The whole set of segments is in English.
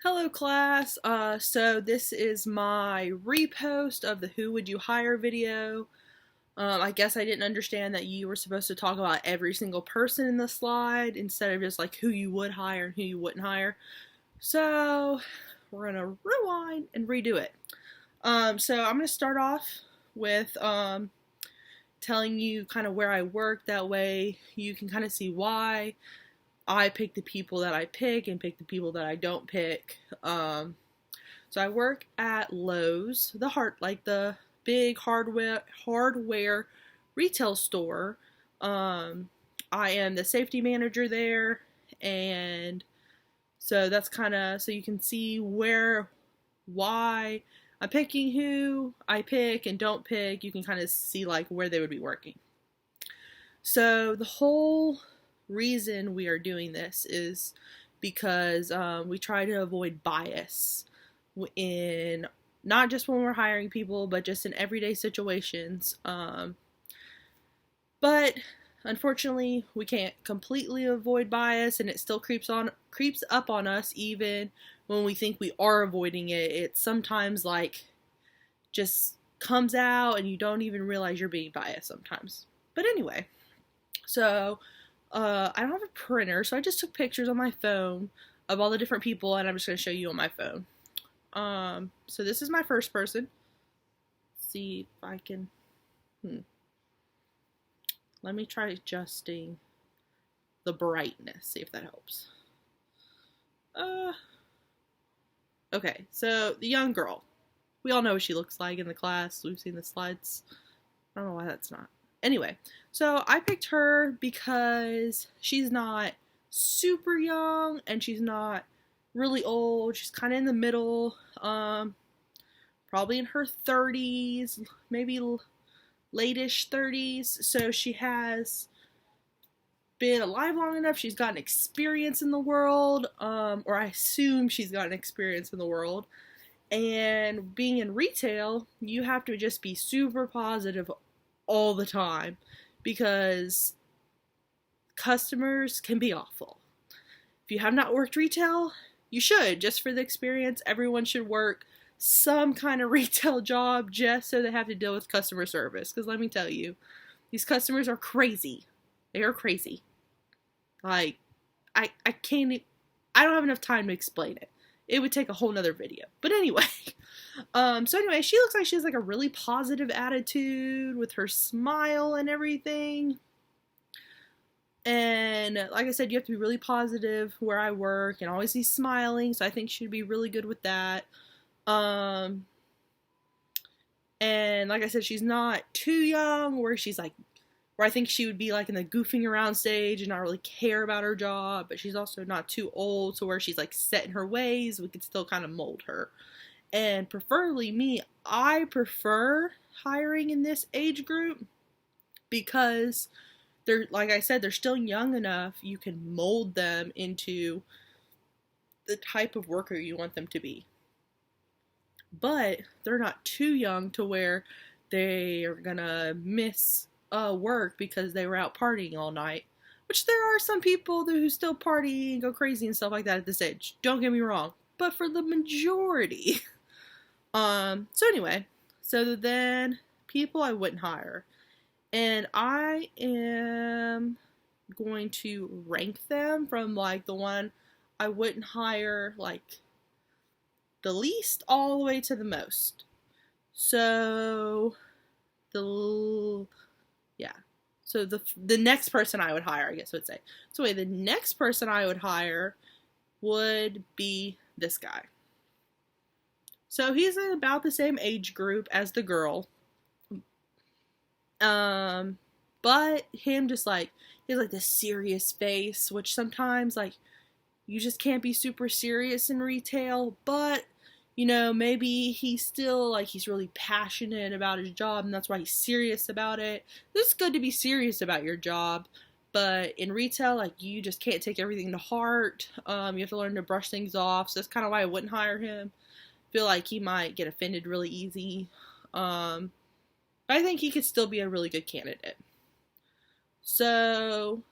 Hello class, so this is my repost of the Who Would You Hire video. I guess I didn't understand that you were supposed to talk about every single person in the slide instead of just like who you would hire and who you wouldn't hire. So we're gonna rewind and redo it. So I'm gonna start off with telling you kind of where I work. That way you can kind of see why I pick the people that I pick and pick the people that I don't pick. So I work at Lowe's, the big hardware retail store. I am the safety manager there, and so that's kind of so you can see why I'm picking who I pick and don't pick. You can kind of see like where they would be working. So the whole reason we are doing this is because we try to avoid bias in not just when we're hiring people, but just in everyday situations. But unfortunately, we can't completely avoid bias, and it still creeps up on us even when we think we are avoiding it. It sometimes like just comes out, and you don't even realize you're being biased sometimes. But anyway, so I don't have a printer, so I just took pictures on my phone of all the different people, and I'm just going to show you on my phone. So this is my first person. Let's see if I can. Let me try adjusting the brightness. See if that helps. Okay, so the young girl. We all know what she looks like in the class. We've seen the slides. I don't know why that's not. Anyway, so I picked her because she's not super young and she's not really old. She's kind of in the middle, probably in her 30s, maybe late-ish 30s. So she has been alive long enough. She's gotten experience in the world, or I assume she's gotten experience in the world. And being in retail, you have to just be super positive all the time because customers can be awful. If you have not worked retail, you should, just for the experience. Everyone should work some kind of retail job just so they have to deal with customer service. Because let me tell you, these customers are crazy. They are crazy. Like, I can't, I don't have enough time to explain it. It would take a whole nother video. But anyway, so anyway, she looks like she has like a really positive attitude with her smile and everything. And like I said, you have to be really positive where I work and always be smiling. So I think she'd be really good with that. And like I said, she's not too young where I think she would be like in the goofing around stage and not really care about her job, but she's also not too old to where she's like set in her ways. We could still kind of mold her. And preferably me, I prefer hiring in this age group because they're, like I said, they're still young enough. You can mold them into the type of worker you want them to be. But they're not too young to where they are gonna miss work because they were out partying all night. Which there are some people who still party and go crazy and stuff like that at this age. Don't get me wrong. But for the majority. So anyway. So then people I wouldn't hire. And I am going to rank them from like the one I wouldn't hire, like the least all the way to the most. So So the next person I would hire, I guess I would say. So wait, the next person I would hire would be this guy. So he's in about the same age group as the girl. But him just like, he has like this serious face, which sometimes like you just can't be super serious in retail, but you know, maybe he's still like he's really passionate about his job and that's why he's serious about it. It's good to be serious about your job, but in retail, like you just can't take everything to heart. You have to learn to brush things off. So that's kind of why I wouldn't hire him. I feel like he might get offended really easy. But I think he could still be a really good candidate. So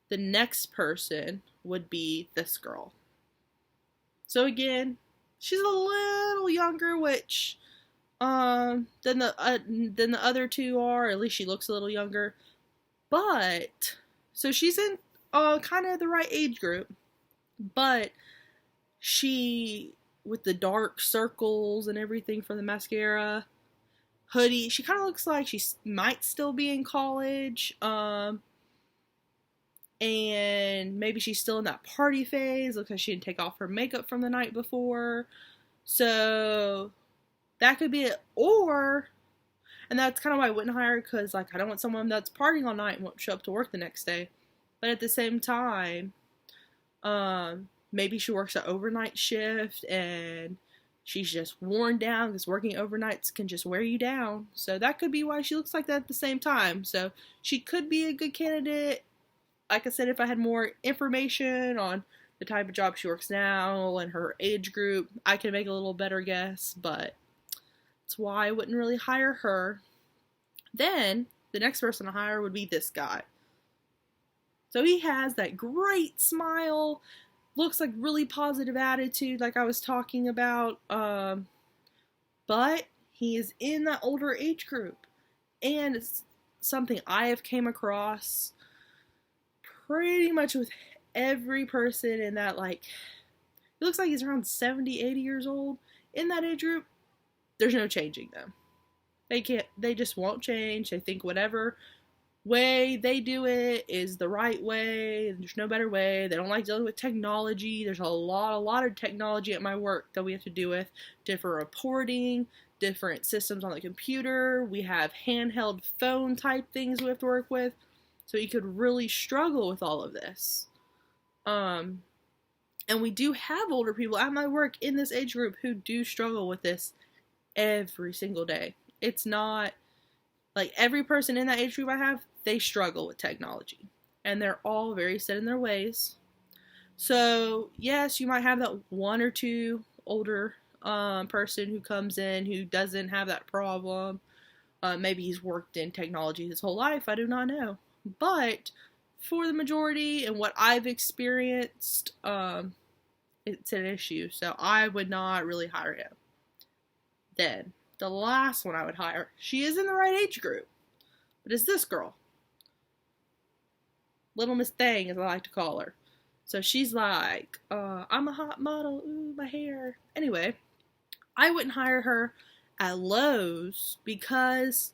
the next person would be this girl. So again, she's a little younger, which than the other two are. At least she looks a little younger. But so she's in kind of the right age group, but she, with the dark circles and everything from the mascara, hoodie, she kind of looks like she might still be in college. And maybe she's still in that party phase because she didn't take off her makeup from the night before. So that could be it. Or, and that's kind of why I wouldn't hire her, because like I don't want someone that's partying all night and won't show up to work the next day. But at the same time, maybe she works an overnight shift and she's just worn down, because working overnights can just wear you down. So that could be why she looks like that at the same time. So she could be a good candidate. Like I said, if I had more information on the type of job she works now and her age group, I could make a little better guess, but that's why I wouldn't really hire her. Then, the next person to hire would be this guy. So he has that great smile, looks like really positive attitude like I was talking about, but he is in that older age group. And it's something I have came across pretty much with every person in that, like, it looks like he's around 70, 80 years old. In that age group, there's no changing them. They just won't change. They think whatever way they do it is the right way. There's no better way. They don't like dealing with technology. There's a lot of technology at my work that we have to do with. Different reporting, different systems on the computer. We have handheld phone type things we have to work with. So you could really struggle with all of this. And we do have older people at my work in this age group who do struggle with this every single day. It's not like every person in that age group I have, they struggle with technology. And they're all very set in their ways. So, yes, you might have that one or two older person who comes in who doesn't have that problem. Maybe he's worked in technology his whole life. I do not know. But for the majority and what I've experienced, it's an issue. So I would not really hire him. Then, the last one I would hire, she is in the right age group, but it's this girl. Little Miss Thing, as I like to call her. So she's like, I'm a hot model, ooh, my hair. Anyway, I wouldn't hire her at Lowe's because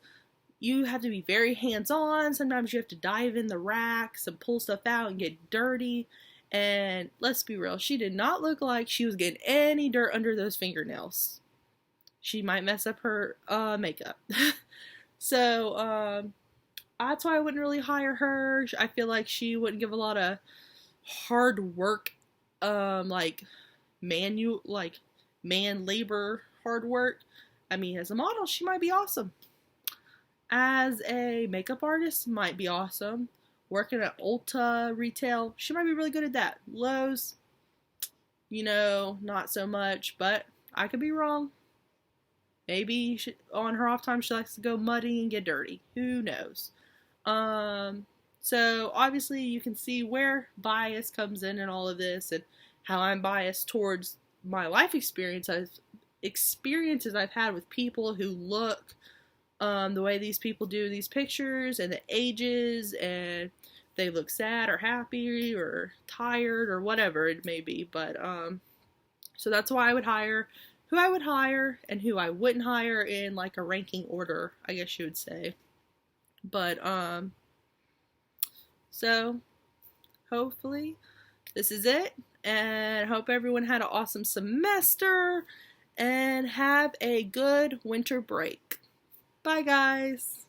you have to be very hands-on. Sometimes you have to dive in the racks and pull stuff out and get dirty. And let's be real, she did not look like she was getting any dirt under those fingernails. She might mess up her makeup. So, that's why I wouldn't really hire her. I feel like she wouldn't give a lot of hard work, like man labor hard work. I mean, as a model, she might be awesome. As a makeup artist, might be awesome. Working at Ulta retail, she might be really good at that. Lowe's, not so much, but I could be wrong. Maybe on her off time she likes to go muddy and get dirty. Who knows? So obviously you can see where bias comes in all of this and how I'm biased towards my life experiences I've had with people who look the way these people do these pictures and the ages, and they look sad or happy or tired or whatever it may be. But so that's why I would hire who I would hire and who I wouldn't hire in like a ranking order, I guess you would say. But so hopefully this is it, and I hope everyone had an awesome semester and have a good winter break. Bye, guys.